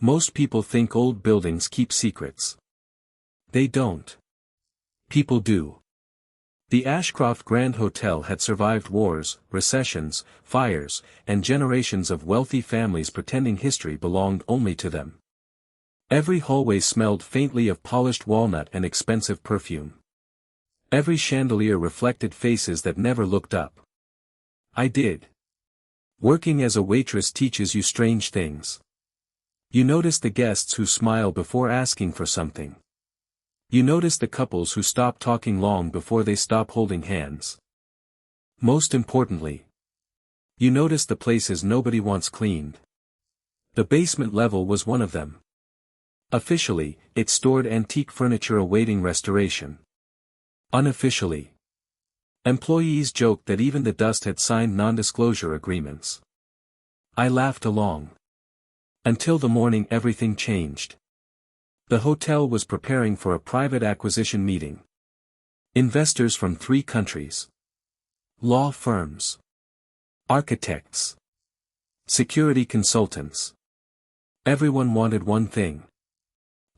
Most people think old buildings keep secrets. They don't. People do. The Ashcroft Grand Hotel had survived wars, recessions, fires, and generations of wealthy families pretending history belonged only to them. Every hallway smelled faintly of polished walnut and expensive perfume. Every chandelier reflected faces that never looked up. I did. Working as a waitress teaches you strange things. You notice the guests who smile before asking for something. You notice the couples who stop talking long before they stop holding hands. Most importantly, you notice the places nobody wants cleaned. The basement level was one of them. Officially, it stored antique furniture awaiting restoration. Unofficially, employees joked that even the dust had signed non-disclosure agreements. I laughed along. Until the morning everything changed. The hotel was preparing for a private acquisition meeting. Investors from 3 countries. Law firms. Architects. Security consultants. Everyone wanted one thing.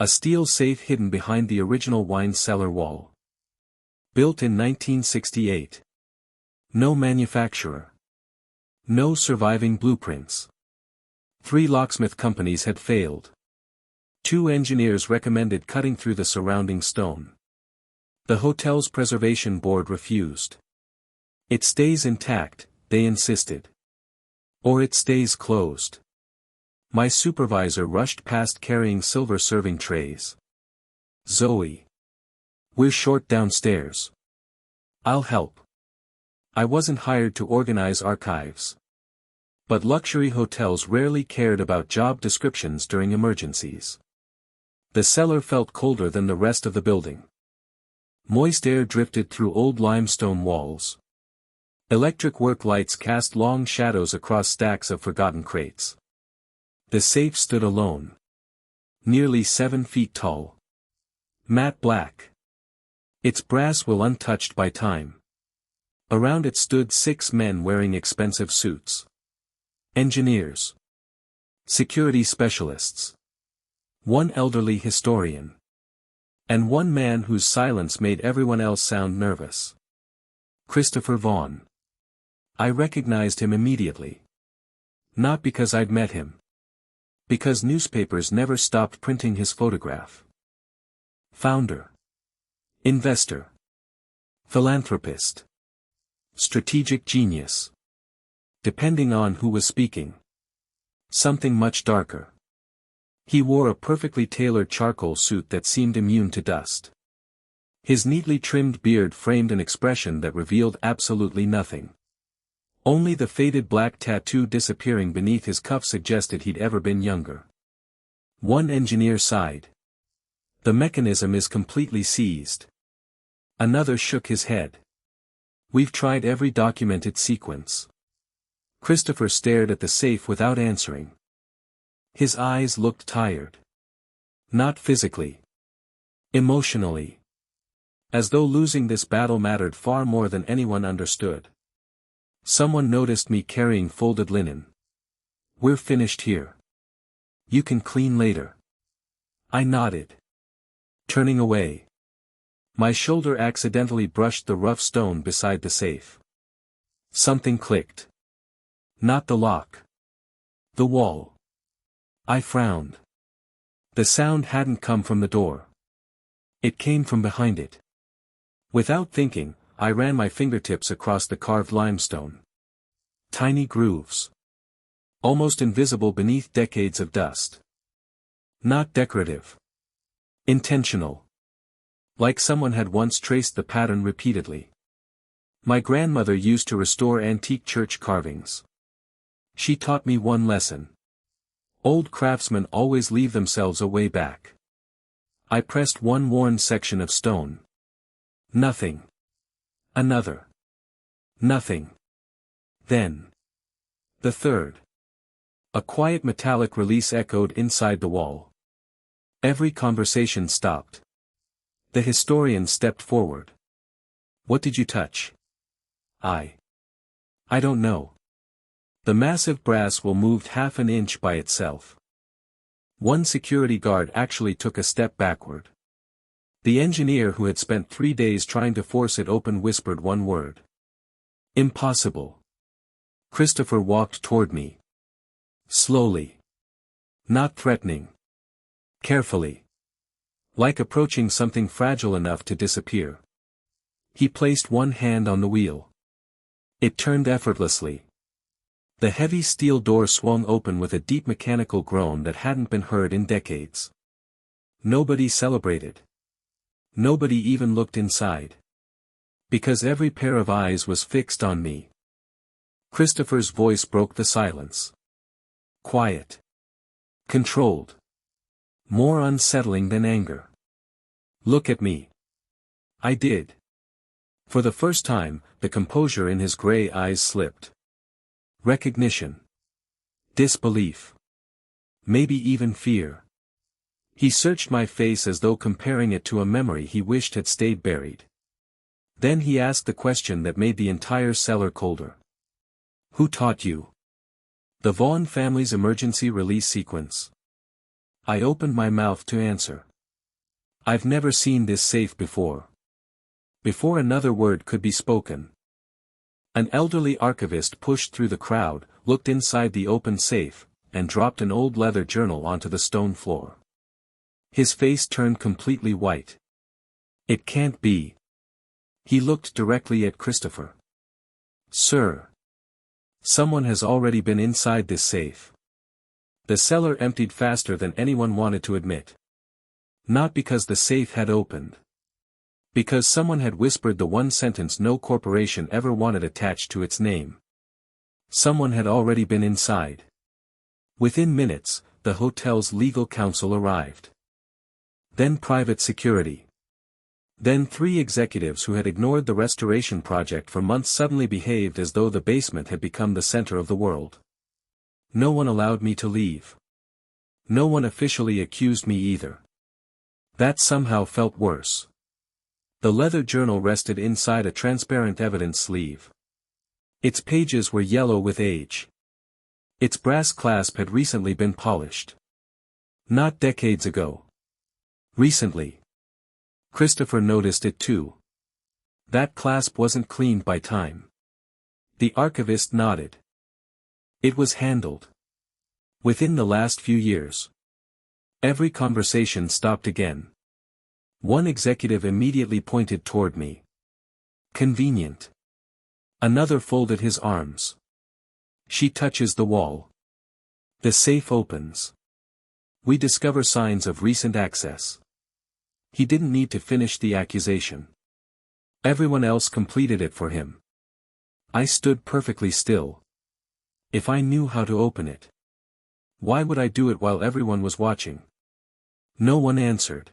A steel safe hidden behind the original wine cellar wall. Built in 1968. No manufacturer. No surviving blueprints. 3 locksmith companies had failed. 2 engineers recommended cutting through the surrounding stone. The hotel's preservation board refused. It stays intact, they insisted. Or it stays closed. My supervisor rushed past carrying silver serving trays. Zoe. We're short downstairs. I'll help. I wasn't hired to organize archives. But luxury hotels rarely cared about job descriptions during emergencies. The cellar felt colder than the rest of the building. Moist air drifted through old limestone walls. Electric work lights cast long shadows across stacks of forgotten crates. The safe stood alone. Nearly 7 feet tall. Matte black. Its brass will untouched by time. Around it stood 6 men wearing expensive suits. Engineers. Security specialists. 1 elderly historian. And 1 man whose silence made everyone else sound nervous. Christopher Vaughn. I recognized him immediately. Not because I'd met him. Because newspapers never stopped printing his photograph. Founder. Investor. Philanthropist. Strategic genius. Depending on who was speaking. Something much darker. He wore a perfectly tailored charcoal suit that seemed immune to dust. His neatly trimmed beard framed an expression that revealed absolutely nothing. Only the faded black tattoo disappearing beneath his cuff suggested he'd ever been younger. 1 engineer sighed. The mechanism is completely seized. Another shook his head. We've tried every documented sequence. Christopher stared at the safe without answering. His eyes looked tired. Not physically. Emotionally. As though losing this battle mattered far more than anyone understood. Someone noticed me carrying folded linen. We're finished here. You can clean later. I nodded. Turning away. My shoulder accidentally brushed the rough stone beside the safe. Something clicked. Not the lock. The wall. I frowned. The sound hadn't come from the door. It came from behind it. Without thinking, I ran my fingertips across the carved limestone. Tiny grooves. Almost invisible beneath decades of dust. Not decorative. Intentional. Like someone had once traced the pattern repeatedly. My grandmother used to restore antique church carvings. She taught me one lesson. Old craftsmen always leave themselves a way back. I pressed one worn section of stone. Nothing. Another. Nothing. Then. The third. A quiet metallic release echoed inside the wall. Every conversation stopped. The historian stepped forward. What did you touch? I don't know. The massive brass will moved half an inch by itself. One security guard actually took a step backward. The engineer who had spent 3 days trying to force it open whispered one word. Impossible. Christopher walked toward me. Slowly. Not threatening. Carefully. Like approaching something fragile enough to disappear. He placed one hand on the wheel. It turned effortlessly. The heavy steel door swung open with a deep mechanical groan that hadn't been heard in decades. Nobody celebrated. Nobody even looked inside. Because every pair of eyes was fixed on me. Christopher's voice broke the silence. Quiet. Controlled. More unsettling than anger. Look at me. I did. For the first time, the composure in his gray eyes slipped. Recognition. Disbelief. Maybe even fear. He searched my face as though comparing it to a memory he wished had stayed buried. Then he asked the question that made the entire cellar colder. Who taught you? The Vaughn family's emergency release sequence. I opened my mouth to answer. I've never seen this safe before. Before another word could be spoken. An elderly archivist pushed through the crowd, looked inside the open safe, and dropped an old leather journal onto the stone floor. His face turned completely white. It can't be. He looked directly at Christopher. Sir. Someone has already been inside this safe. The cellar emptied faster than anyone wanted to admit. Not because the safe had opened. Because someone had whispered the one sentence no corporation ever wanted attached to its name. Someone had already been inside. Within minutes, the hotel's legal counsel arrived. Then private security. Then 3 executives who had ignored the restoration project for months suddenly behaved as though the basement had become the center of the world. No one allowed me to leave. No one officially accused me either. That somehow felt worse. The leather journal rested inside a transparent evidence sleeve. Its pages were yellow with age. Its brass clasp had recently been polished. Not decades ago. Recently. Christopher noticed it too. That clasp wasn't cleaned by time. The archivist nodded. It was handled. Within the last few years. Every conversation stopped again. One executive immediately pointed toward me. Convenient. Another folded his arms. She touches the wall. The safe opens. We discover signs of recent access. He didn't need to finish the accusation. Everyone else completed it for him. I stood perfectly still. If I knew how to open it. Why would I do it while everyone was watching? No one answered.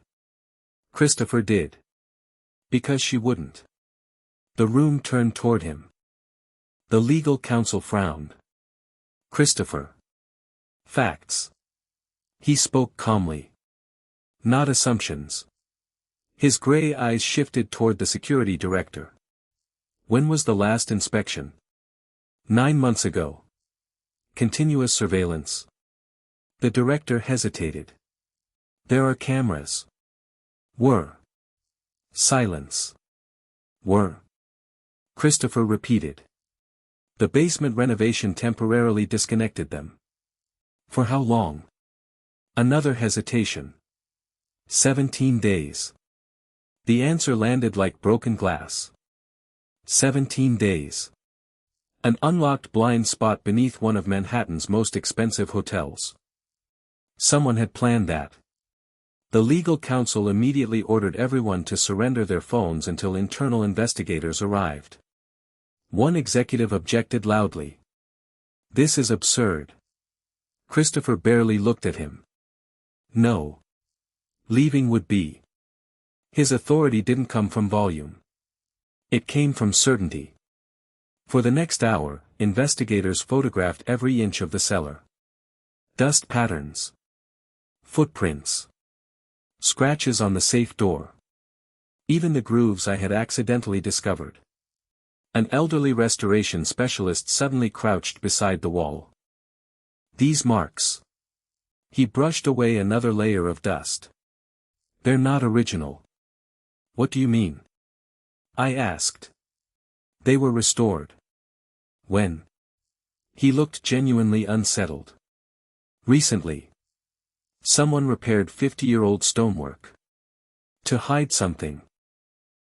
Christopher did. Because she wouldn't. The room turned toward him. The legal counsel frowned. Christopher. Facts. He spoke calmly. Not assumptions. His gray eyes shifted toward the security director. When was the last inspection? 9 months ago. Continuous surveillance. The director hesitated. There are cameras. Were. Silence. Were. Christopher repeated. The basement renovation temporarily disconnected them. For how long? Another hesitation. 17 days. The answer landed like broken glass. 17 days. An unlocked blind spot beneath one of Manhattan's most expensive hotels. Someone had planned that. The legal counsel immediately ordered everyone to surrender their phones until internal investigators arrived. One executive objected loudly. This is absurd. Christopher barely looked at him. No. Leaving would be. His authority didn't come from volume. It came from certainty. For the next hour, investigators photographed every inch of the cellar. Dust patterns. Footprints. Scratches on the safe door. Even the grooves I had accidentally discovered. An elderly restoration specialist suddenly crouched beside the wall. These marks. He brushed away another layer of dust. They're not original. What do you mean? I asked. They were restored. When? He looked genuinely unsettled. Recently. Someone repaired 50-year-old stonework. To hide something.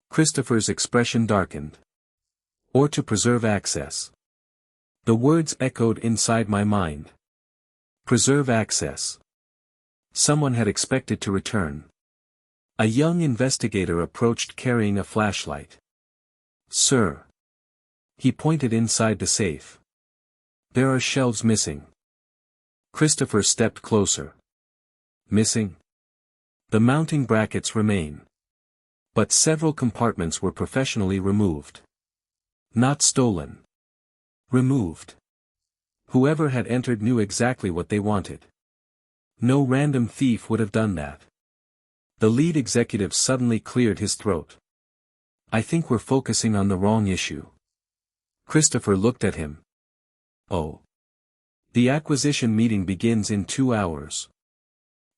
Christopher's expression darkened. Or to preserve access. The words echoed inside my mind. Preserve access. Someone had expected to return. A young investigator approached carrying a flashlight. Sir. He pointed inside the safe. There are shelves missing. Christopher stepped closer. Missing? The mounting brackets remain. But several compartments were professionally removed. Not stolen. Removed. Whoever had entered knew exactly what they wanted. No random thief would have done that. The lead executive suddenly cleared his throat. I think we're focusing on the wrong issue. Christopher looked at him. Oh. The acquisition meeting begins in 2 hours.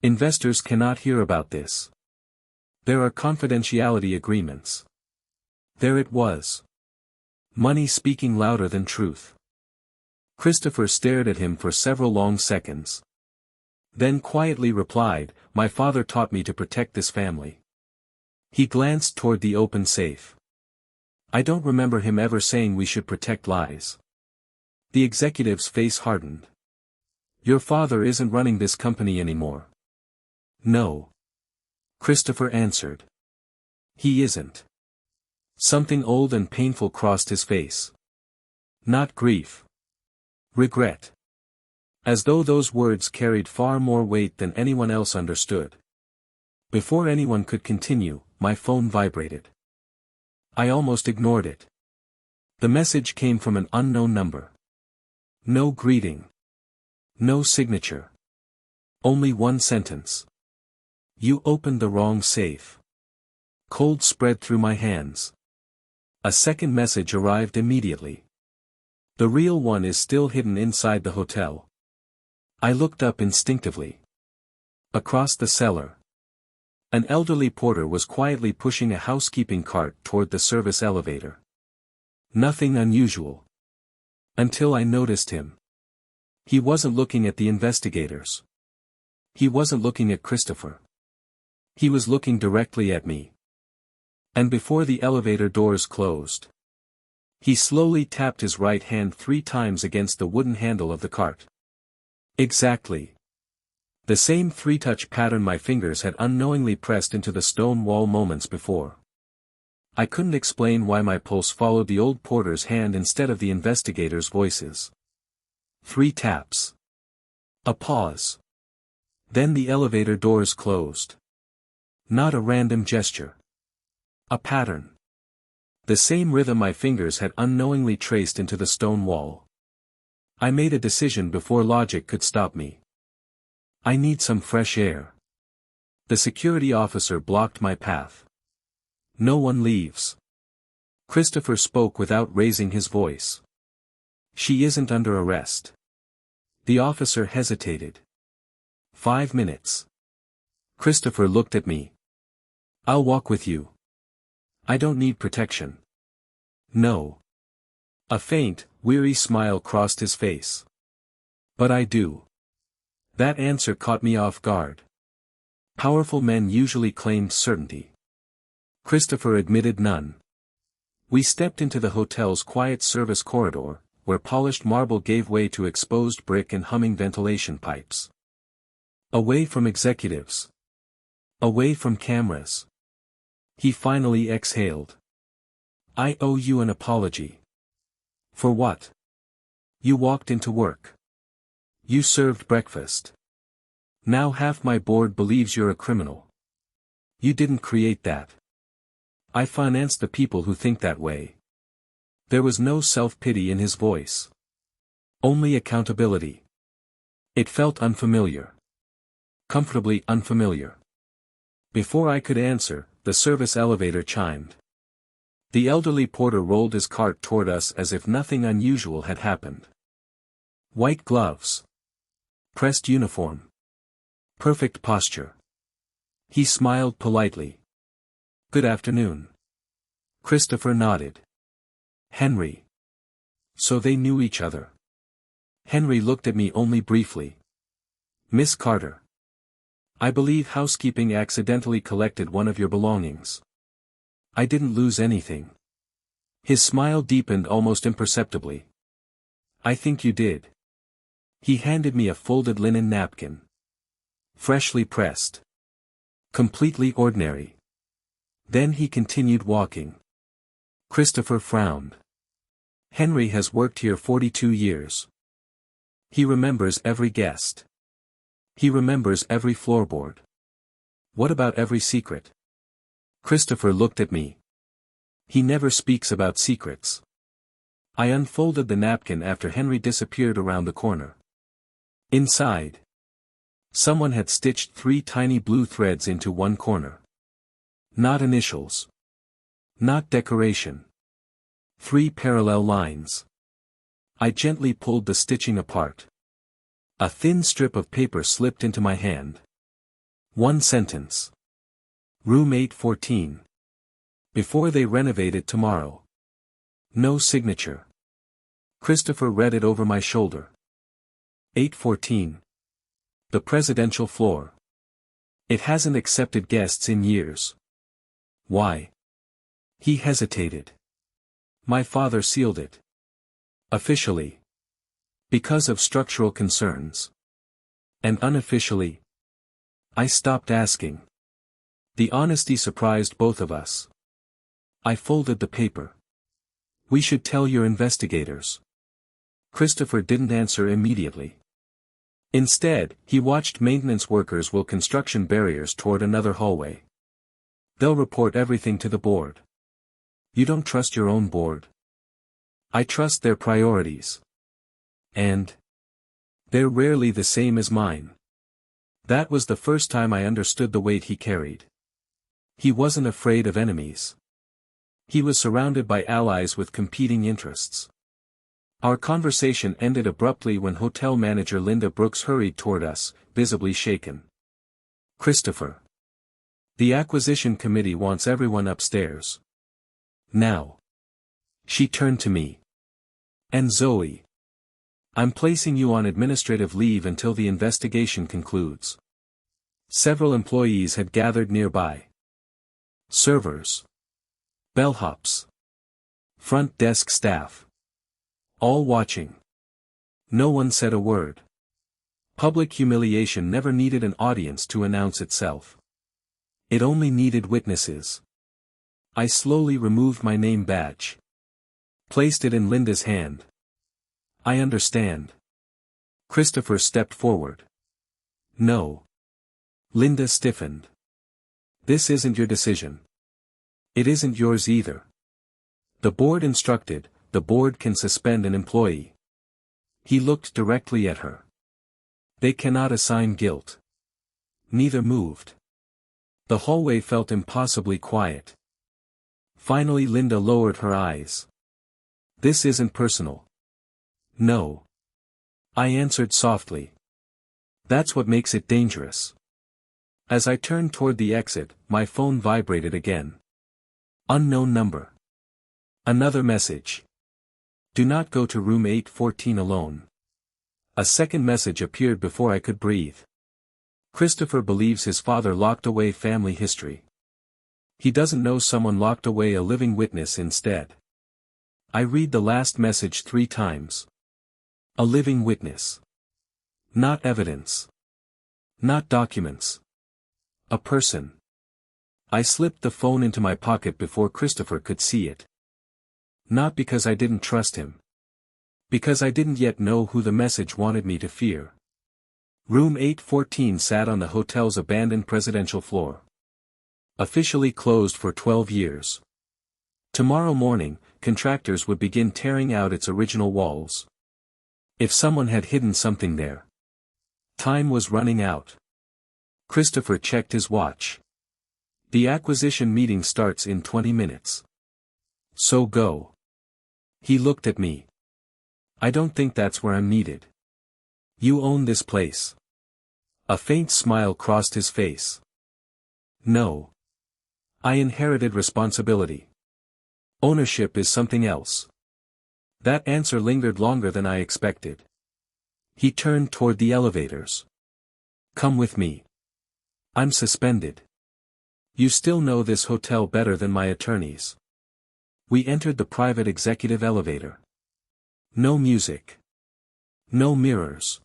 Investors cannot hear about this. There are confidentiality agreements. There it was. Money speaking louder than truth. Christopher stared at him for several long seconds. Then quietly replied, my father taught me to protect this family. He glanced toward the open safe. I don't remember him ever saying we should protect lies. The executive's face hardened. Your father isn't running this company anymore. No. Christopher answered. He isn't. Something old and painful crossed his face. Not grief. Regret. As though those words carried far more weight than anyone else understood. Before anyone could continue, my phone vibrated. I almost ignored it. The message came from an unknown number. No greeting. No signature. Only one sentence. You opened the wrong safe. Cold spread through my hands. A second message arrived immediately. The real one is still hidden inside the hotel. I looked up instinctively. Across the cellar. An elderly porter was quietly pushing a housekeeping cart toward the service elevator. Nothing unusual. Until I noticed him. He wasn't looking at the investigators. He wasn't looking at Christopher. He was looking directly at me. And before the elevator doors closed, he slowly tapped his right hand 3 times against the wooden handle of the cart. Exactly. The same 3-touch pattern my fingers had unknowingly pressed into the stone wall moments before. I couldn't explain why my pulse followed the old porter's hand instead of the investigators' voices. 3 taps. A pause. Then the elevator doors closed. Not a random gesture. A pattern. The same rhythm my fingers had unknowingly traced into the stone wall. I made a decision before logic could stop me. I need some fresh air. The security officer blocked my path. No one leaves. Christopher spoke without raising his voice. She isn't under arrest. The officer hesitated. 5 minutes. Christopher looked at me. I'll walk with you. I don't need protection. No. A faint, weary smile crossed his face. But I do. That answer caught me off guard. Powerful men usually claimed certainty. Christopher admitted none. We stepped into the hotel's quiet service corridor, where polished marble gave way to exposed brick and humming ventilation pipes. Away from executives. Away from cameras. He finally exhaled. I owe you an apology. For what? You walked into work. You served breakfast. Now half my board believes you're a criminal. You didn't create that. I financed the people who think that way. There was no self-pity in his voice. Only accountability. It felt unfamiliar. Comfortably unfamiliar. Before I could answer, the service elevator chimed. The elderly porter rolled his cart toward us as if nothing unusual had happened. White gloves. Pressed uniform. Perfect posture. He smiled politely. Good afternoon. Christopher nodded. Henry. So they knew each other. Henry looked at me only briefly. Miss Carter. I believe housekeeping accidentally collected one of your belongings. I didn't lose anything. His smile deepened almost imperceptibly. I think you did. He handed me a folded linen napkin. Freshly pressed. Completely ordinary. Then he continued walking. Christopher frowned. Henry has worked here 42 years. He remembers every guest. He remembers every floorboard. What about every secret? Christopher looked at me. He never speaks about secrets. I unfolded the napkin after Henry disappeared around the corner. Inside, someone had stitched 3 tiny blue threads into one corner. Not initials. Not decoration. 3 parallel lines. I gently pulled the stitching apart. A thin strip of paper slipped into my hand. One sentence. Room 814. Before they renovate it tomorrow. No signature. Christopher read it over my shoulder. 814. The presidential floor. It hasn't accepted guests in years. Why? He hesitated. My father sealed it. Officially. Because of structural concerns. And unofficially. I stopped asking. The honesty surprised both of us. I folded the paper. We should tell your investigators. Christopher didn't answer immediately. Instead, he watched maintenance workers wheel construction barriers toward another hallway. They'll report everything to the board. You don't trust your own board? I trust their priorities. And they're rarely the same as mine. That was the first time I understood the weight he carried. He wasn't afraid of enemies. He was surrounded by allies with competing interests. Our conversation ended abruptly when hotel manager Linda Brooks hurried toward us, visibly shaken. Christopher. The acquisition committee wants everyone upstairs. Now. She turned to me. And Zoe. I'm placing you on administrative leave until the investigation concludes. Several employees had gathered nearby. Servers. Bellhops. Front desk staff. All watching. No one said a word. Public humiliation never needed an audience to announce itself. It only needed witnesses. I slowly removed my name badge. Placed it in Linda's hand. I understand. Christopher stepped forward. No. Linda stiffened. This isn't your decision. It isn't yours either. The board instructed, the board can suspend an employee. He looked directly at her. They cannot assign guilt. Neither moved. The hallway felt impossibly quiet. Finally Linda lowered her eyes. This isn't personal. No. I answered softly. That's what makes it dangerous. As I turned toward the exit, my phone vibrated again. Unknown number. Another message. Do not go to room 814 alone. A second message appeared before I could breathe. Christopher believes his father locked away family history. He doesn't know someone locked away a living witness instead. I read the last message 3 times. A living witness. Not evidence. Not documents. A person. I slipped the phone into my pocket before Christopher could see it. Not because I didn't trust him. Because I didn't yet know who the message wanted me to fear. Room 814 sat on the hotel's abandoned presidential floor. Officially closed for 12 years. Tomorrow morning, contractors would begin tearing out its original walls. If someone had hidden something there. Time was running out. Christopher checked his watch. The acquisition meeting starts in 20 minutes. So go. He looked at me. I don't think that's where I'm needed. You own this place. A faint smile crossed his face. No. I inherited responsibility. Ownership is something else. That answer lingered longer than I expected. He turned toward the elevators. Come with me. I'm suspended. You still know this hotel better than my attorneys. We entered the private executive elevator. No music. No mirrors.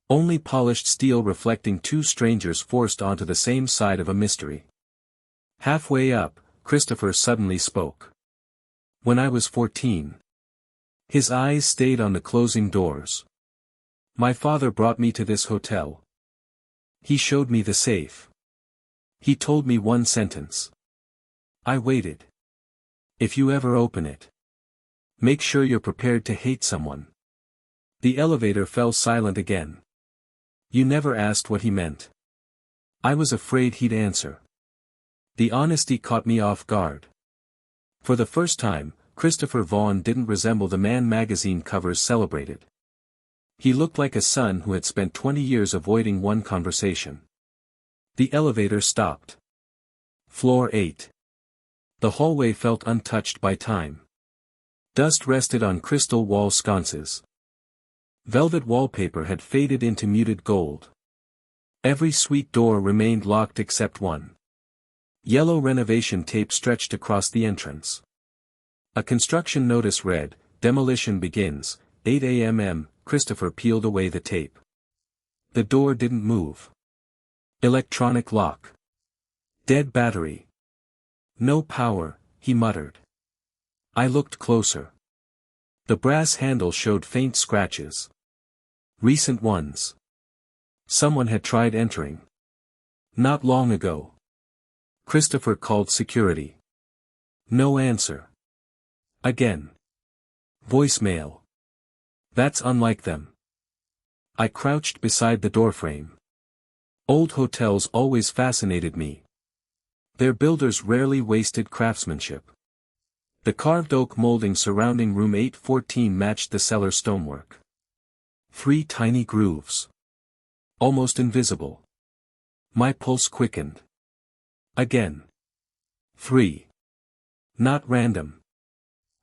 Only polished steel reflecting two strangers forced onto the same side of a mystery. Halfway up, Christopher suddenly spoke. When I was 14. His eyes stayed on the closing doors. My father brought me to this hotel. He showed me the safe. He told me one sentence. I waited. If you ever open it, make sure you're prepared to hate someone. The elevator fell silent again. You never asked what he meant. I was afraid he'd answer. The honesty caught me off guard. For the first time, Christopher Vaughn didn't resemble the man magazine covers celebrated. He looked like a son who had spent 20 years avoiding one conversation. The elevator stopped. Floor 8. The hallway felt untouched by time. Dust rested on crystal wall sconces. Velvet wallpaper had faded into muted gold. Every suite door remained locked except one. Yellow renovation tape stretched across the entrance. A construction notice read, "Demolition begins, 8 a.m. Christopher peeled away the tape. The door didn't move. Electronic lock. Dead battery. No power, he muttered. I looked closer. The brass handle showed faint scratches. Recent ones. Someone had tried entering. Not long ago. Christopher called security. No answer. Again. Voicemail. That's unlike them. I crouched beside the doorframe. Old hotels always fascinated me. Their builders rarely wasted craftsmanship. The carved oak molding surrounding room 814 matched the cellar stonework. 3 tiny grooves. Almost invisible. My pulse quickened. Again. 3. Not random.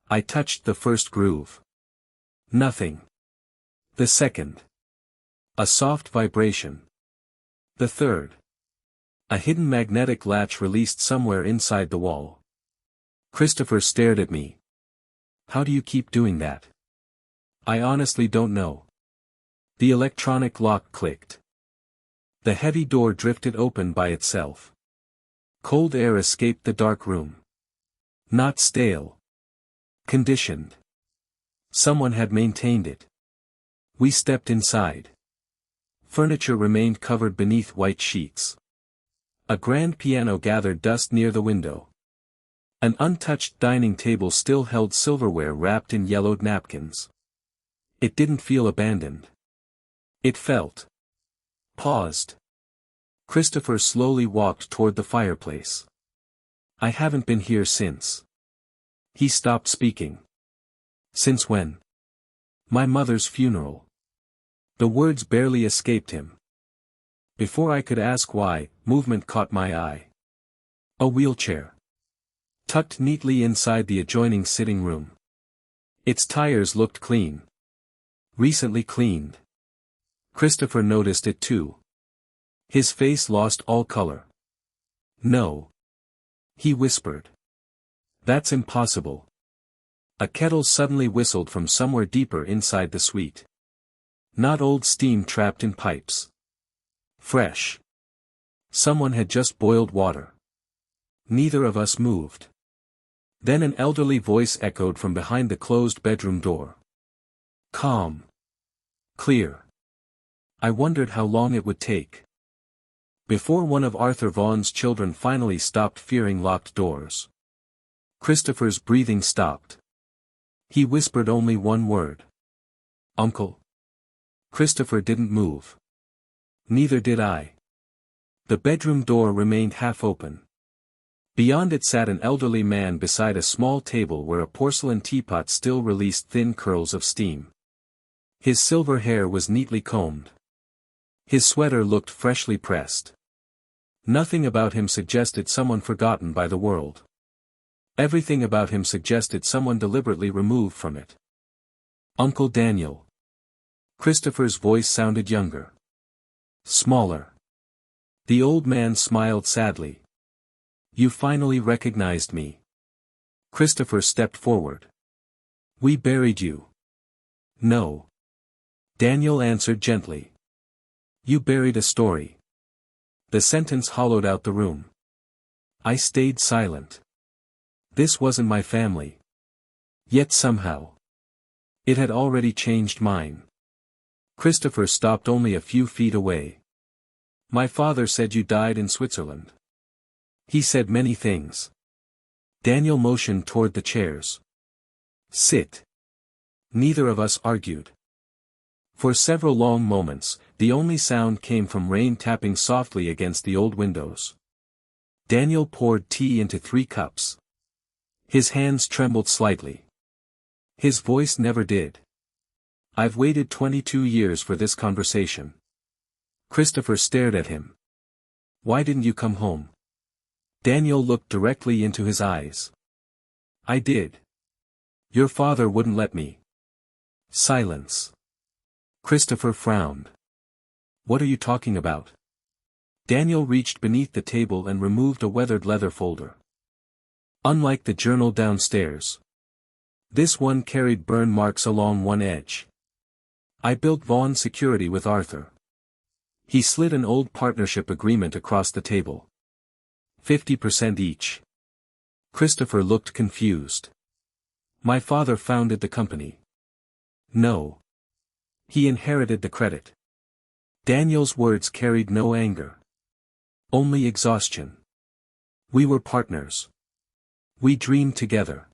I touched the first groove. Nothing. The second. A soft vibration. The third. A hidden magnetic latch released somewhere inside the wall. Christopher stared at me. How do you keep doing that? I honestly don't know. The electronic lock clicked. The heavy door drifted open by itself. Cold air escaped the dark room. Not stale. Conditioned. Someone had maintained it. We stepped inside. Furniture remained covered beneath white sheets. A grand piano gathered dust near the window. An untouched dining table still held silverware wrapped in yellowed napkins. It didn't feel abandoned. It felt paused. Christopher slowly walked toward the fireplace. I haven't been here since. He stopped speaking. Since when? My mother's funeral. The words barely escaped him. Before I could ask why, movement caught my eye. A wheelchair. Tucked neatly inside the adjoining sitting room. Its tires looked clean. Recently cleaned. Christopher noticed it too. His face lost all color. No. He whispered. That's impossible. A kettle suddenly whistled from somewhere deeper inside the suite. Not old steam trapped in pipes. Fresh. Someone had just boiled water. Neither of us moved. Then an elderly voice echoed from behind the closed bedroom door. Calm. Clear. I wondered how long it would take. Before one of Arthur Vaughn's children finally stopped fearing locked doors. Christopher's breathing stopped. He whispered only one word. Uncle. Christopher didn't move. Neither did I. The bedroom door remained half open. Beyond it sat an elderly man beside a small table where a porcelain teapot still released thin curls of steam. His silver hair was neatly combed. His sweater looked freshly pressed. Nothing about him suggested someone forgotten by the world. Everything about him suggested someone deliberately removed from it. Uncle Daniel. Christopher's voice sounded younger. Smaller. The old man smiled sadly. You finally recognized me. Christopher stepped forward. We buried you. No. Daniel answered gently. You buried a story. The sentence hollowed out the room. I stayed silent. This wasn't my family. Yet somehow. It had already changed mine. Christopher stopped only a few feet away. My father said you died in Switzerland. He said many things. Daniel motioned toward the chairs. Sit. Neither of us argued. For several long moments, the only sound came from rain tapping softly against the old windows. Daniel poured tea into 3 cups. His hands trembled slightly. His voice never did. I've waited 22 years for this conversation. Christopher stared at him. Why didn't you come home? Daniel looked directly into his eyes. I did. Your father wouldn't let me. Silence. Christopher frowned. What are you talking about? Daniel reached beneath the table and removed a weathered leather folder. Unlike the journal downstairs. This one carried burn marks along one edge. I built Vaughn Security with Arthur. He slid an old partnership agreement across the table. 50% each. Christopher looked confused. My father founded the company. No. He inherited the credit. Daniel's words carried no anger. Only exhaustion. We were partners. We dreamed together.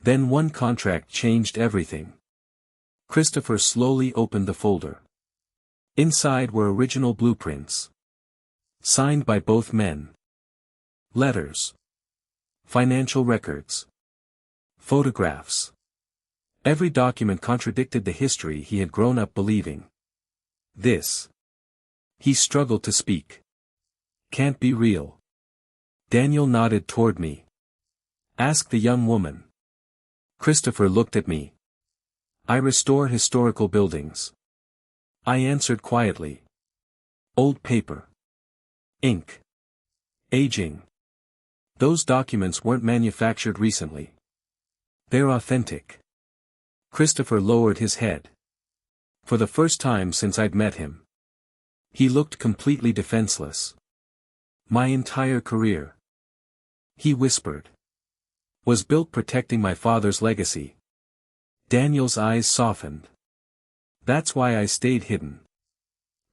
Then one contract changed everything. Christopher slowly opened the folder. Inside were original blueprints. Signed by both men. Letters. Financial records. Photographs. Every document contradicted the history he had grown up believing. This. He struggled to speak. Can't be real. Daniel nodded toward me. Ask the young woman. Christopher looked at me. I restore historical buildings. I answered quietly. Old paper. Ink. Aging. Those documents weren't manufactured recently. They're authentic. Christopher lowered his head. For the first time since I'd met him. He looked completely defenseless. My entire career. He whispered. Was built protecting my father's legacy. Daniel's eyes softened. That's why I stayed hidden.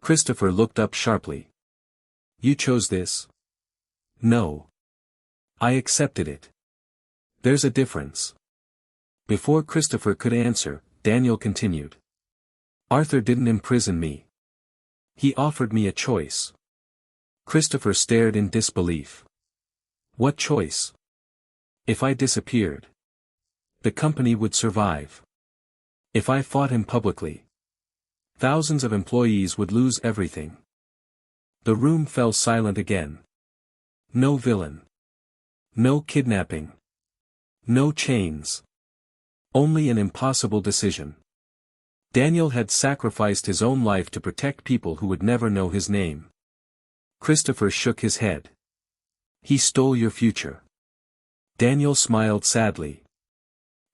Christopher looked up sharply. You chose this? No. I accepted it. There's a difference. Before Christopher could answer, Daniel continued. Arthur didn't imprison me. He offered me a choice. Christopher stared in disbelief. What choice? If I disappeared, the company would survive. If I fought him publicly, thousands of employees would lose everything. The room fell silent again. No villain. No kidnapping. No chains. Only an impossible decision. Daniel had sacrificed his own life to protect people who would never know his name. Christopher shook his head. He stole your future. Daniel smiled sadly.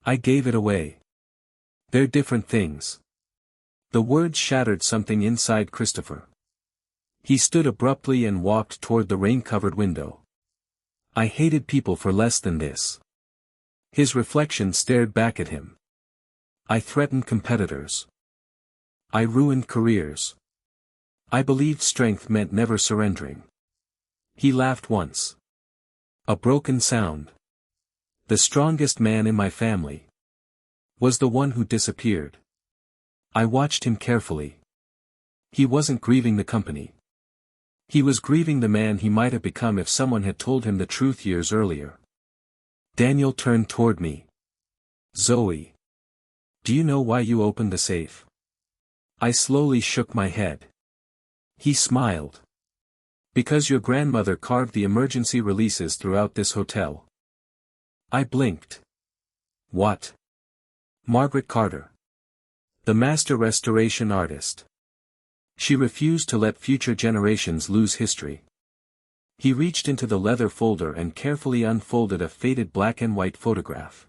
I gave it away. They're different things. The words shattered something inside Christopher. He stood abruptly and walked toward the rain-covered window. I hated people for less than this. His reflection stared back at him. I threatened competitors. I ruined careers. I believed strength meant never surrendering. He laughed once. A broken sound. The strongest man in my family was the one who disappeared. I watched him carefully. He wasn't grieving the company. He was grieving the man he might have become if someone had told him the truth years earlier. Daniel turned toward me. Zoe. Do you know why you opened the safe? I slowly shook my head. He smiled. Because your grandmother carved the emergency releases throughout this hotel. I blinked. What? Margaret Carter. The master restoration artist. She refused to let future generations lose history. He reached into the leather folder and carefully unfolded a faded black and white photograph.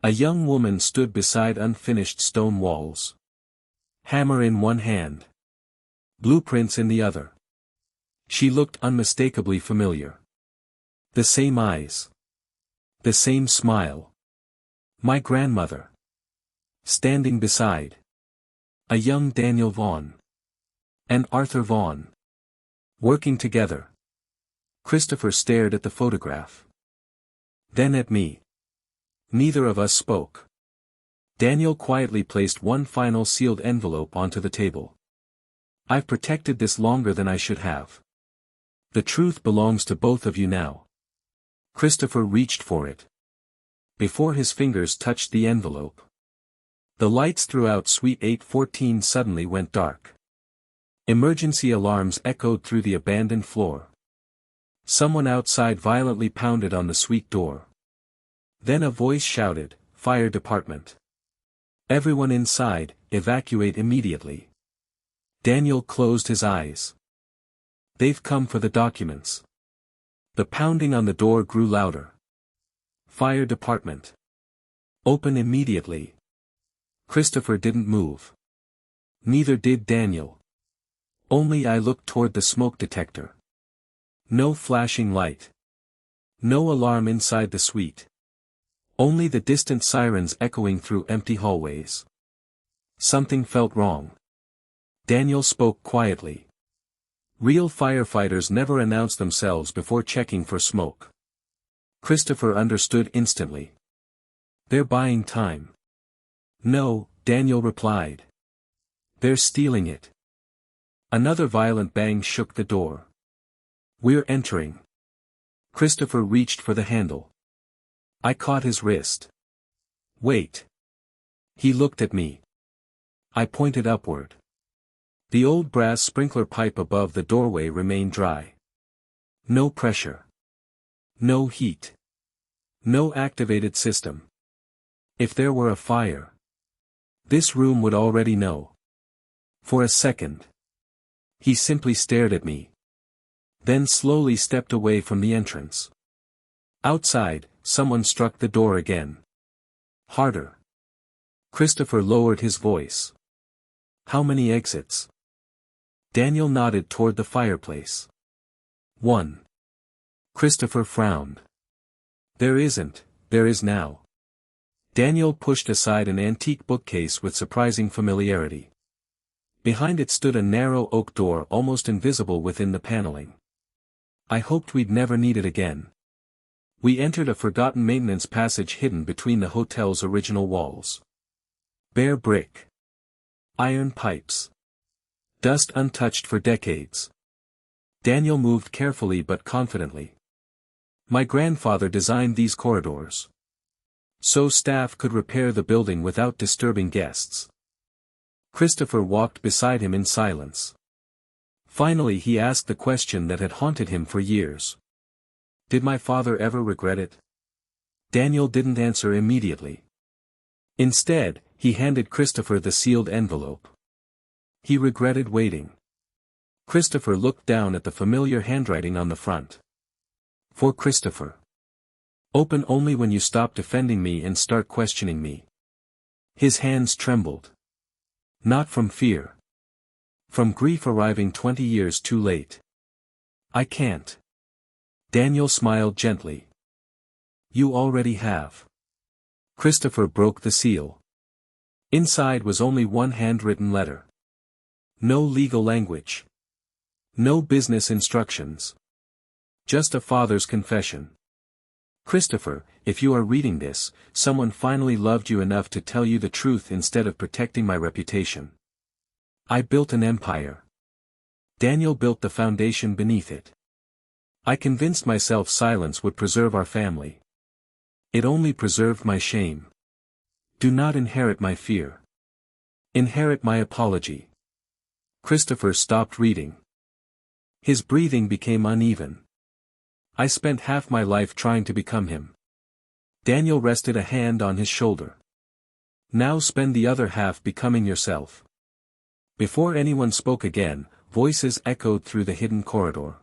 A young woman stood beside unfinished stone walls. Hammer in one hand. Blueprints in the other. She looked unmistakably familiar. The same eyes. The same smile. My grandmother. Standing beside. A young Daniel Vaughn. And Arthur Vaughn. Working together. Christopher stared at the photograph. Then at me. Neither of us spoke. Daniel quietly placed one final sealed envelope onto the table. I've protected this longer than I should have. The truth belongs to both of you now. Christopher reached for it. Before his fingers touched the envelope. The lights throughout Suite 814 suddenly went dark. Emergency alarms echoed through the abandoned floor. Someone outside violently pounded on the suite door. Then a voice shouted, "Fire department. Everyone inside, evacuate immediately." Daniel closed his eyes. They've come for the documents. The pounding on the door grew louder. Fire department. Open immediately. Christopher didn't move. Neither did Daniel. Only I looked toward the smoke detector. No flashing light. No alarm inside the suite. Only the distant sirens echoing through empty hallways. Something felt wrong. Daniel spoke quietly. Real firefighters never announce themselves before checking for smoke. Christopher understood instantly. They're buying time. No, Daniel replied. They're stealing it. Another violent bang shook the door. We're entering. Christopher reached for the handle. I caught his wrist. Wait. He looked at me. I pointed upward. The old brass sprinkler pipe above the doorway remained dry. No pressure. No heat. No activated system. If there were a fire, this room would already know. For a second, he simply stared at me. Then slowly stepped away from the entrance. Outside, someone struck the door again. Harder. Christopher lowered his voice. How many exits? Daniel nodded toward the fireplace. One. Christopher frowned. There isn't, there is now. Daniel pushed aside an antique bookcase with surprising familiarity. Behind it stood a narrow oak door almost invisible within the paneling. I hoped we'd never need it again. We entered a forgotten maintenance passage hidden between the hotel's original walls. Bare brick. Iron pipes. Dust untouched for decades. Daniel moved carefully but confidently. My grandfather designed these corridors. So staff could repair the building without disturbing guests. Christopher walked beside him in silence. Finally he asked the question that had haunted him for years. Did my father ever regret it? Daniel didn't answer immediately. Instead, he handed Christopher the sealed envelope. He regretted waiting. Christopher looked down at the familiar handwriting on the front. For Christopher. Open only when you stop defending me and start questioning me. His hands trembled. Not from fear. From grief arriving 20 years too late. I can't. Daniel smiled gently. You already have. Christopher broke the seal. Inside was only one handwritten letter. No legal language. No business instructions. Just a father's confession. Christopher, if you are reading this, someone finally loved you enough to tell you the truth instead of protecting my reputation. I built an empire. Daniel built the foundation beneath it. I convinced myself silence would preserve our family. It only preserved my shame. Do not inherit my fear. Inherit my apology. Christopher stopped reading. His breathing became uneven. I spent half my life trying to become him. Daniel rested a hand on his shoulder. Now spend the other half becoming yourself. Before anyone spoke again, voices echoed through the hidden corridor.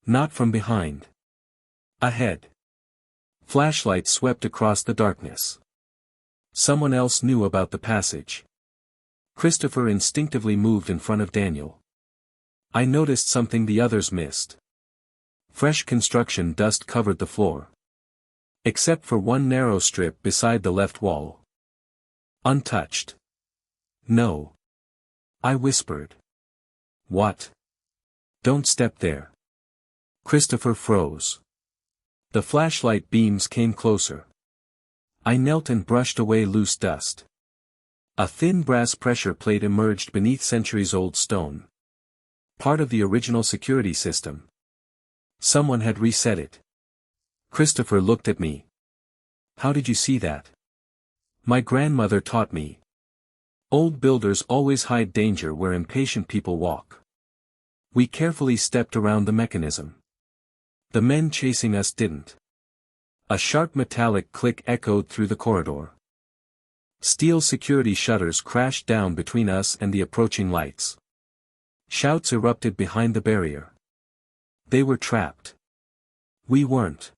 Not from behind. Ahead. Flashlights swept across the darkness. Someone else knew about the passage. Christopher instinctively moved in front of Daniel. I noticed something the others missed. Fresh construction dust covered the floor. Except for one narrow strip beside the left wall. Untouched. No. I whispered. What? Don't step there. Christopher froze. The flashlight beams came closer. I knelt and brushed away loose dust. A thin brass pressure plate emerged beneath centuries-old stone. Part of the original security system. Someone had reset it. Christopher looked at me. How did you see that? My grandmother taught me. Old builders always hide danger where impatient people walk. We carefully stepped around the mechanism. The men chasing us didn't. A sharp metallic click echoed through the corridor. Steel security shutters crashed down between us and the approaching lights. Shouts erupted behind the barrier. They were trapped. We weren't.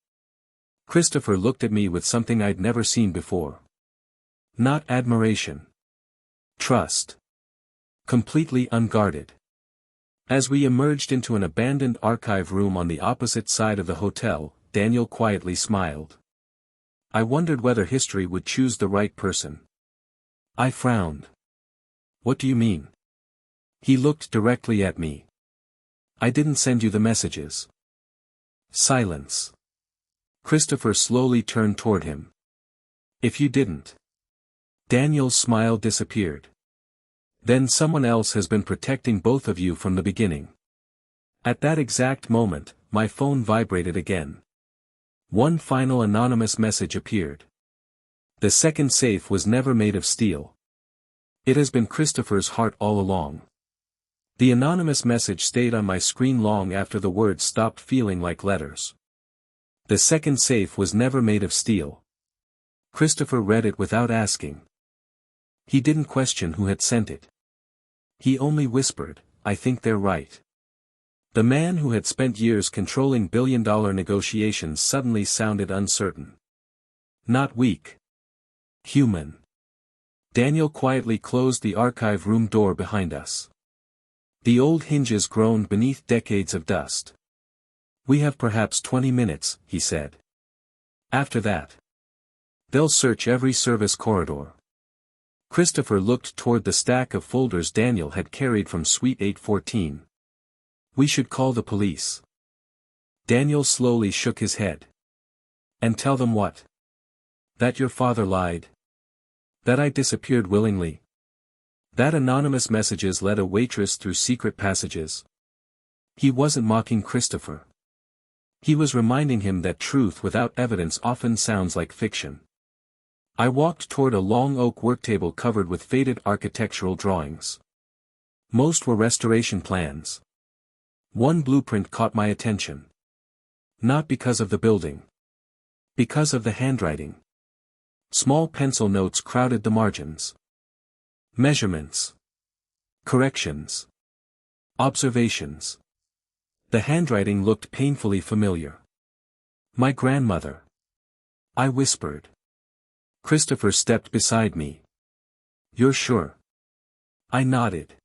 Christopher looked at me with something I'd never seen before. Not admiration. Trust. Completely unguarded. As we emerged into an abandoned archive room on the opposite side of the hotel, Daniel quietly smiled. I wondered whether history would choose the right person. I frowned. What do you mean? He looked directly at me. I didn't send you the messages. Silence. Christopher slowly turned toward him. If you didn't. Daniel's smile disappeared. Then someone else has been protecting both of you from the beginning. At that exact moment, my phone vibrated again. One final anonymous message appeared. The second safe was never made of steel. It has been Christopher's heart all along. The anonymous message stayed on my screen long after the words stopped feeling like letters. The second safe was never made of steel. Christopher read it without asking. He didn't question who had sent it. He only whispered, I think they're right. The man who had spent years controlling billion-dollar negotiations suddenly sounded uncertain. Not weak. Human. Daniel quietly closed the archive room door behind us. The old hinges groaned beneath decades of dust. We have perhaps 20 minutes, he said. After that, they'll search every service corridor. Christopher looked toward the stack of folders Daniel had carried from Suite 814. We should call the police. Daniel slowly shook his head. And tell them what? That your father lied. That I disappeared willingly. That anonymous messages led a waitress through secret passages. He wasn't mocking Christopher. He was reminding him that truth without evidence often sounds like fiction. I walked toward a long oak worktable covered with faded architectural drawings. Most were restoration plans. One blueprint caught my attention. Not because of the building. Because of the handwriting. Small pencil notes crowded the margins. Measurements. Corrections. Observations. The handwriting looked painfully familiar. My grandmother. I whispered. Christopher stepped beside me. You're sure? I nodded.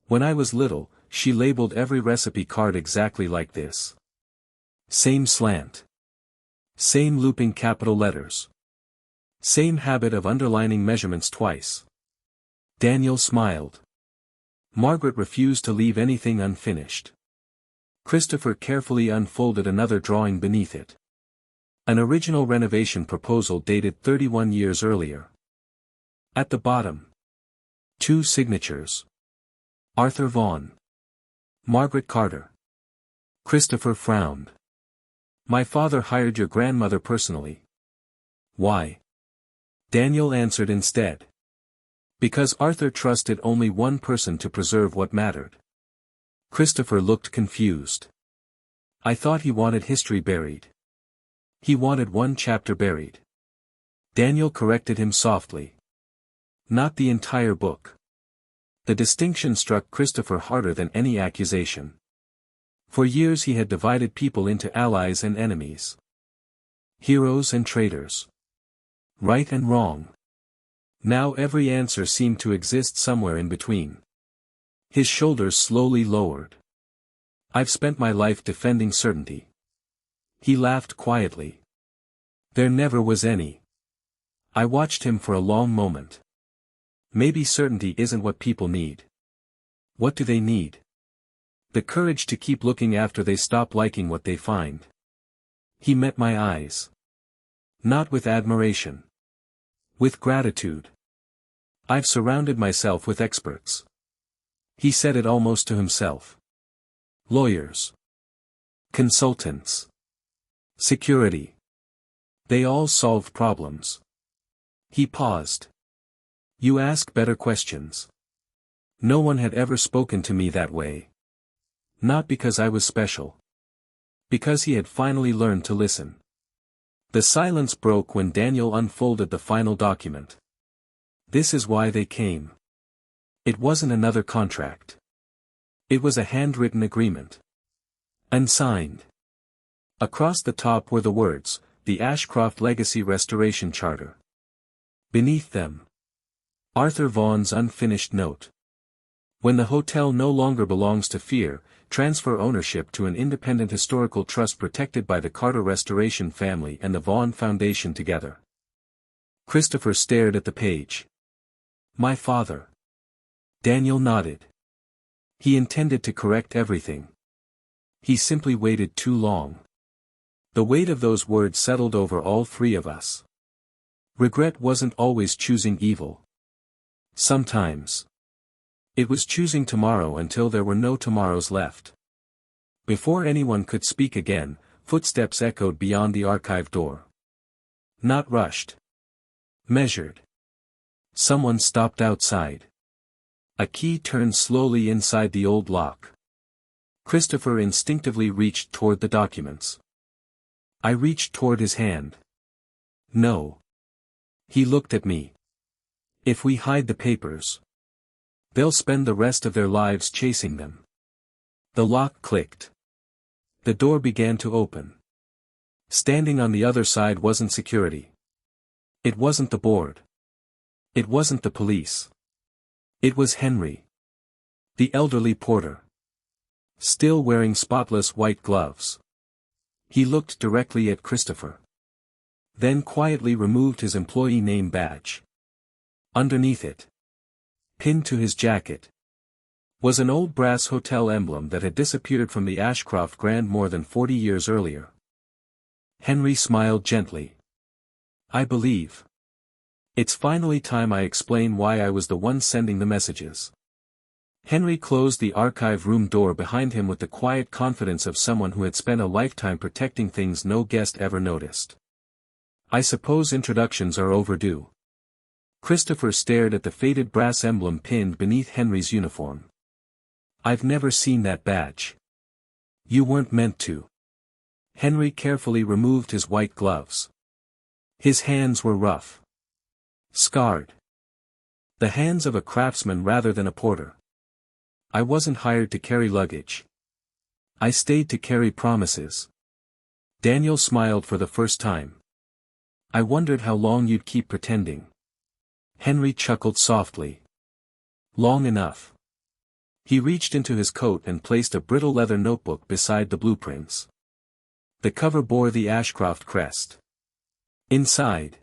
When I was little, she labeled every recipe card exactly like this. Same slant. Same looping capital letters. Same habit of underlining measurements twice. Daniel smiled. Margaret refused to leave anything unfinished. Christopher carefully unfolded another drawing beneath it. An original renovation proposal dated 31 years earlier. At the bottom. 2 signatures. Arthur Vaughn. Margaret Carter. Christopher frowned. My father hired your grandmother personally. Why? Daniel answered instead. Because Arthur trusted only one person to preserve what mattered. Christopher looked confused. I thought he wanted history buried. He wanted one chapter buried. Daniel corrected him softly. Not the entire book. The distinction struck Christopher harder than any accusation. For years he had divided people into allies and enemies. Heroes and traitors. Right and wrong. Now every answer seemed to exist somewhere in between. His shoulders slowly lowered. I've spent my life defending certainty. He laughed quietly. There never was any. I watched him for a long moment. Maybe certainty isn't what people need. What do they need? The courage to keep looking after they stop liking what they find. He met my eyes. Not with admiration. With gratitude. I've surrounded myself with experts. He said it almost to himself. Lawyers. Consultants. Security. They all solved problems. He paused. You ask better questions. No one had ever spoken to me that way. Not because I was special. Because he had finally learned to listen. The silence broke when Daniel unfolded the final document. This is why they came. It wasn't another contract. It was a handwritten agreement. Unsigned. Across the top were the words, the Ashcroft Legacy Restoration Charter. Beneath them, Arthur Vaughn's unfinished note. When the hotel no longer belongs to fear, transfer ownership to an independent historical trust protected by the Carter Restoration family and the Vaughn Foundation together. Christopher stared at the page. My father. Daniel nodded. He intended to correct everything. He simply waited too long. The weight of those words settled over all three of us. Regret wasn't always choosing evil. Sometimes. It was choosing tomorrow until there were no tomorrows left. Before anyone could speak again, footsteps echoed beyond the archive door. Not rushed. Measured. Someone stopped outside. A key turned slowly inside the old lock. Christopher instinctively reached toward the documents. I reached toward his hand. No. He looked at me. If we hide the papers, they'll spend the rest of their lives chasing them. The lock clicked. The door began to open. Standing on the other side wasn't security. It wasn't the board. It wasn't the police. It was Henry. The elderly porter. Still wearing spotless white gloves. He looked directly at Christopher. Then quietly removed his employee name badge. Underneath it, pinned to his jacket, was an old brass hotel emblem that had disappeared from the Ashcroft Grand more than 40 years earlier. Henry smiled gently. I believe. It's finally time I explain why I was the one sending the messages. Henry closed the archive room door behind him with the quiet confidence of someone who had spent a lifetime protecting things no guest ever noticed. I suppose introductions are overdue. Christopher stared at the faded brass emblem pinned beneath Henry's uniform. I've never seen that badge. You weren't meant to. Henry carefully removed his white gloves. His hands were rough. Scarred. The hands of a craftsman rather than a porter. I wasn't hired to carry luggage. I stayed to carry promises. Daniel smiled for the first time. I wondered how long you'd keep pretending. Henry chuckled softly. Long enough. He reached into his coat and placed a brittle leather notebook beside the blueprints. The cover bore the Ashcroft crest. Inside,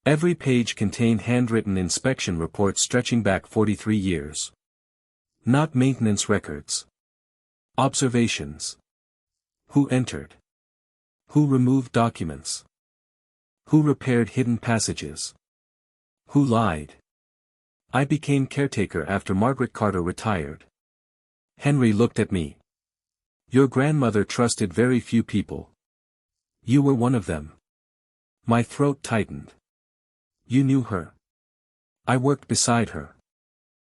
every page contained handwritten inspection reports stretching back 43 years. Not maintenance records. Observations. Who entered? Who removed documents? Who repaired hidden passages? Who lied? I became caretaker after Margaret Carter retired. Henry looked at me. Your grandmother trusted very few people. You were one of them. My throat tightened. You knew her. I worked beside her.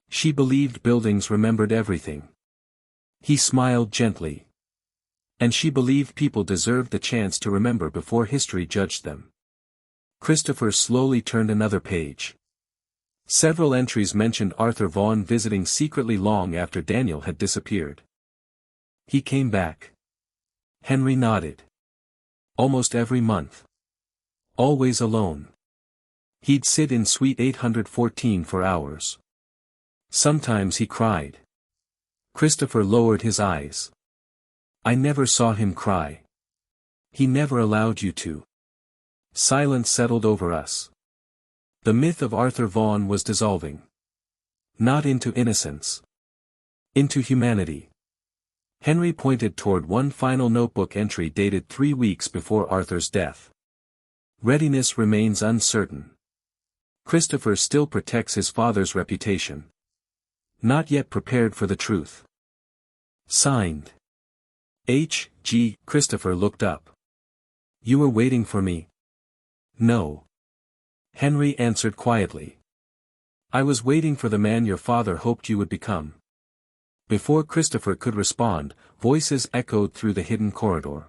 She believed buildings remembered everything. He smiled gently. And she believed people deserved the chance to remember before history judged them. Christopher slowly turned another page. Several entries mentioned Arthur Vaughn visiting secretly long after Daniel had disappeared. He came back. Henry nodded. Almost every month. Always alone. He'd sit in suite 814 for hours. Sometimes he cried. Christopher lowered his eyes. I never saw him cry. He never allowed you to. Silence settled over us. The myth of Arthur Vaughn was dissolving. Not into innocence. Into humanity. Henry pointed toward one final notebook entry dated 3 weeks before Arthur's death. Readiness remains uncertain. Christopher still protects his father's reputation. Not yet prepared for the truth. Signed. H. G. Christopher looked up. You were waiting for me? No. Henry answered quietly. I was waiting for the man your father hoped you would become. Before Christopher could respond, voices echoed through the hidden corridor.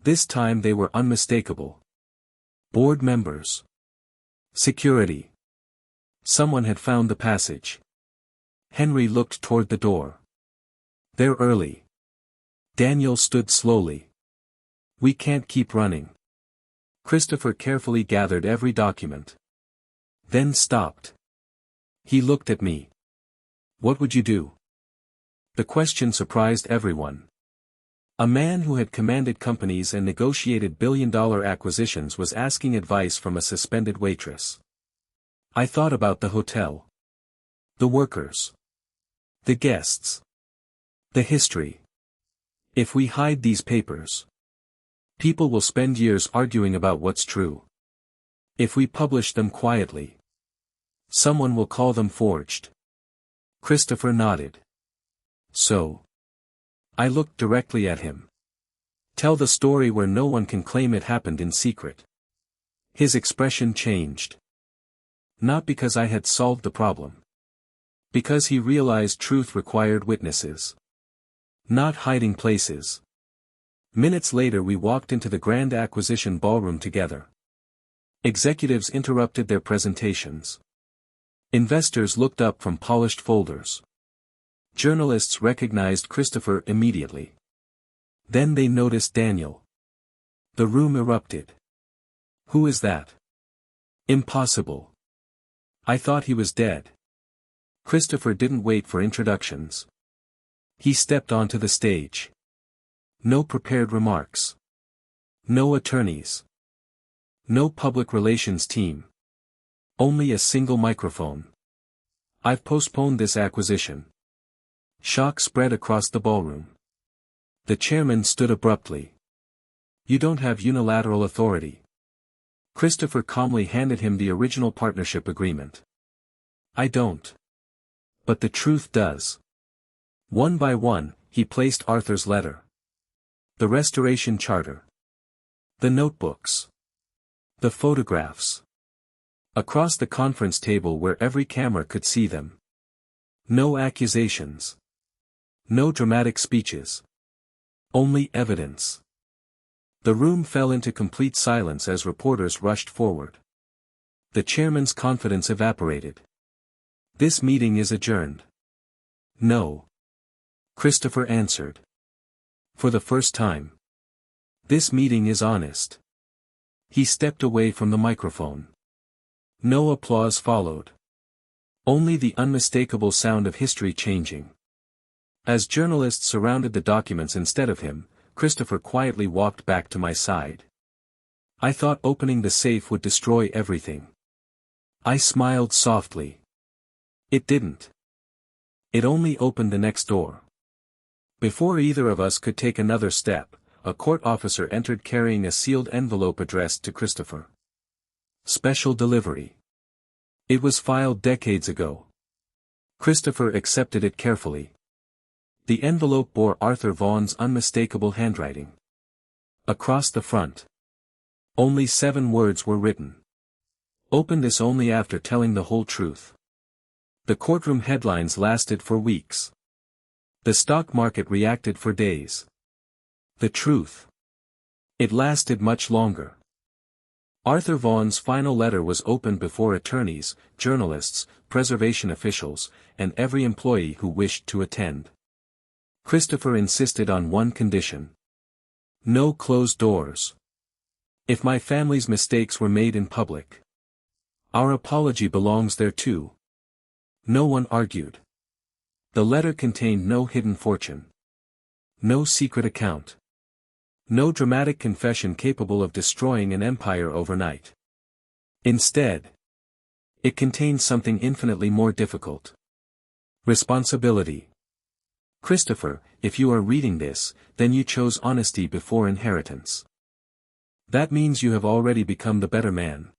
This time they were unmistakable. Board members. Security. Someone had found the passage. Henry looked toward the door. They're early. Daniel stood slowly. We can't keep running. Christopher carefully gathered every document. Then stopped. He looked at me. What would you do? The question surprised everyone. A man who had commanded companies and negotiated billion-dollar acquisitions was asking advice from a suspended waitress. I thought about the hotel. The workers. The guests. The history. If we hide these papers, people will spend years arguing about what's true. If we publish them quietly, someone will call them forged. Christopher nodded. So. I looked directly at him. Tell the story where no one can claim it happened in secret. His expression changed. Not because I had solved the problem. Because he realized truth required witnesses. Not hiding places. Minutes later we walked into the grand acquisition ballroom together. Executives interrupted their presentations. Investors looked up from polished folders. Journalists recognized Christopher immediately. Then they noticed Daniel. The room erupted. Who is that? Impossible. I thought he was dead. Christopher didn't wait for introductions. He stepped onto the stage. No prepared remarks. No attorneys. No public relations team. Only a single microphone. I've postponed this acquisition. Shock spread across the ballroom. The chairman stood abruptly. You don't have unilateral authority. Christopher calmly handed him the original partnership agreement. I don't. But the truth does. One by one, he placed Arthur's letter. The restoration charter. The notebooks. The photographs. Across the conference table where every camera could see them. No accusations. No dramatic speeches. Only evidence. The room fell into complete silence as reporters rushed forward. The chairman's confidence evaporated. This meeting is adjourned. No. Christopher answered. For the first time. This meeting is honest. He stepped away from the microphone. No applause followed. Only the unmistakable sound of history changing. As journalists surrounded the documents instead of him, Christopher quietly walked back to my side. I thought opening the safe would destroy everything. I smiled softly. It didn't. It only opened the next door. Before either of us could take another step, a court officer entered carrying a sealed envelope addressed to Christopher. Special delivery. It was filed decades ago. Christopher accepted it carefully. The envelope bore Arthur Vaughn's unmistakable handwriting. Across the front. Only 7 words were written. Open this only after telling the whole truth. The courtroom headlines lasted for weeks. The stock market reacted for days. The truth. It lasted much longer. Arthur Vaughn's final letter was opened before attorneys, journalists, preservation officials, and every employee who wished to attend. Christopher insisted on one condition. No closed doors. If my family's mistakes were made in public, our apology belongs there too. No one argued. The letter contained no hidden fortune. No secret account. No dramatic confession capable of destroying an empire overnight. Instead, it contained something infinitely more difficult. Responsibility. Christopher, if you are reading this, then you chose honesty before inheritance. That means you have already become the better man.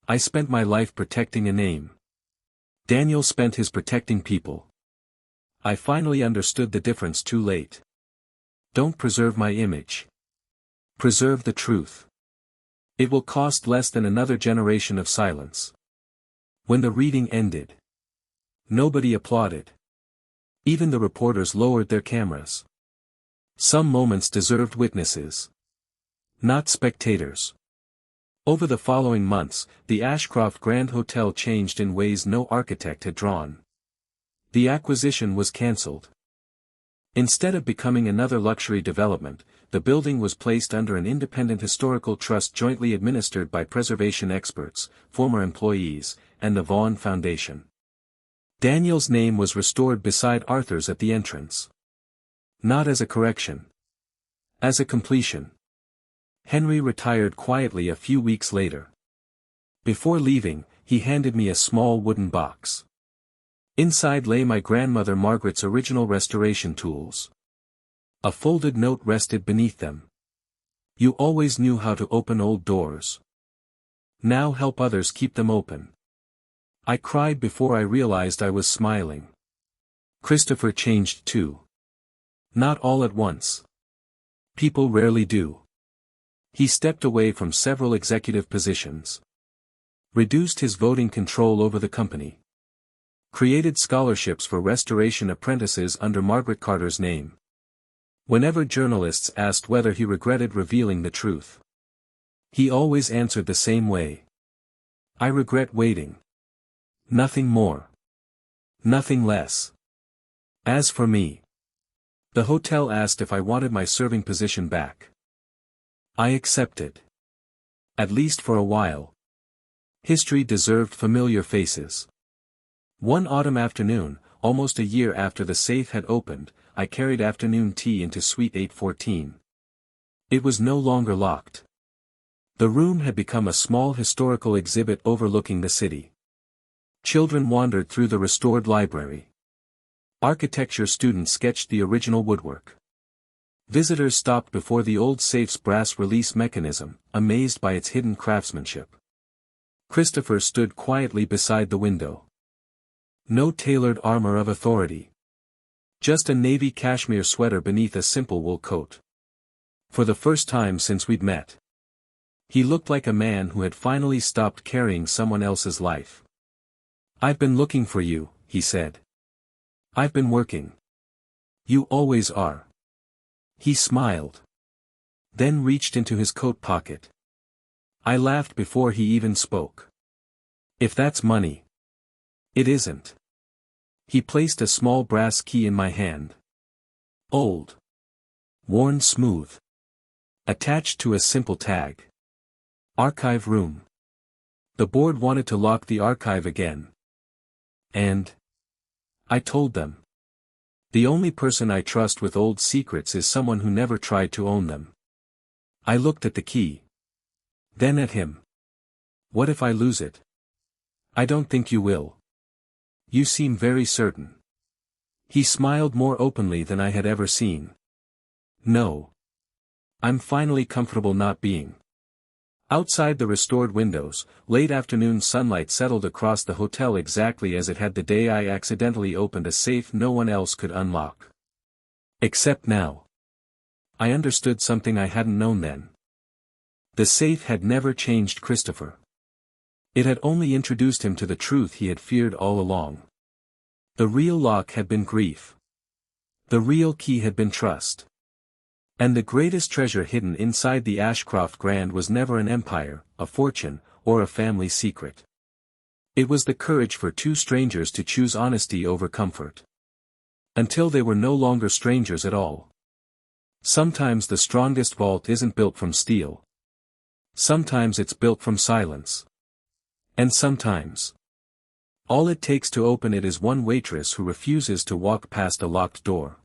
I spent my life protecting a name. Daniel spent his protecting people. I finally understood the difference too late. Don't preserve my image. Preserve the truth. It will cost less than another generation of silence. When the reading ended, nobody applauded. Even the reporters lowered their cameras. Some moments deserved witnesses, not spectators. Over the following months, the Ashcroft Grand Hotel changed in ways no architect had drawn. The acquisition was cancelled. Instead of becoming another luxury development, the building was placed under an independent historical trust jointly administered by preservation experts, former employees, and the Vaughn Foundation. Daniel's name was restored beside Arthur's at the entrance. Not as a correction. As a completion. Henry retired quietly a few weeks later. Before leaving, he handed me a small wooden box. Inside lay my grandmother Margaret's original restoration tools. A folded note rested beneath them. You always knew how to open old doors. Now help others keep them open. I cried before I realized I was smiling. Christopher changed too. Not all at once. People rarely do. He stepped away from several executive positions. Reduced his voting control over the company. Created scholarships for restoration apprentices under Margaret Carter's name. Whenever journalists asked whether he regretted revealing the truth, he always answered the same way. I regret waiting. Nothing more. Nothing less. As for me, the hotel asked if I wanted my serving position back. I accepted. At least for a while. History deserved familiar faces. One autumn afternoon, almost a year after the safe had opened, I carried afternoon tea into Suite 814. It was no longer locked. The room had become a small historical exhibit overlooking the city. Children wandered through the restored library. Architecture students sketched the original woodwork. Visitors stopped before the old safe's brass release mechanism, amazed by its hidden craftsmanship. Christopher stood quietly beside the window. No tailored armor of authority. Just a navy cashmere sweater beneath a simple wool coat. For the first time since we'd met, he looked like a man who had finally stopped carrying someone else's life. I've been looking for you, he said. I've been working. You always are. He smiled. Then reached into his coat pocket. I laughed before he even spoke. If that's money. It isn't. He placed a small brass key in my hand. Old. Worn smooth. Attached to a simple tag. Archive room. The board wanted to lock the archive again. And I told them. The only person I trust with old secrets is someone who never tried to own them. I looked at the key. Then at him. What if I lose it? I don't think you will. You seem very certain. He smiled more openly than I had ever seen. No. I'm finally comfortable not being. Outside the restored windows, late afternoon sunlight settled across the hotel exactly as it had the day I accidentally opened a safe no one else could unlock. Except now. I understood something I hadn't known then. The safe had never changed Christopher. It had only introduced him to the truth he had feared all along. The real lock had been grief. The real key had been trust. And the greatest treasure hidden inside the Ashcroft Grand was never an empire, a fortune, or a family secret. It was the courage for two strangers to choose honesty over comfort. Until they were no longer strangers at all. Sometimes the strongest vault isn't built from steel. Sometimes it's built from silence. And sometimes, all it takes to open it is one waitress who refuses to walk past a locked door.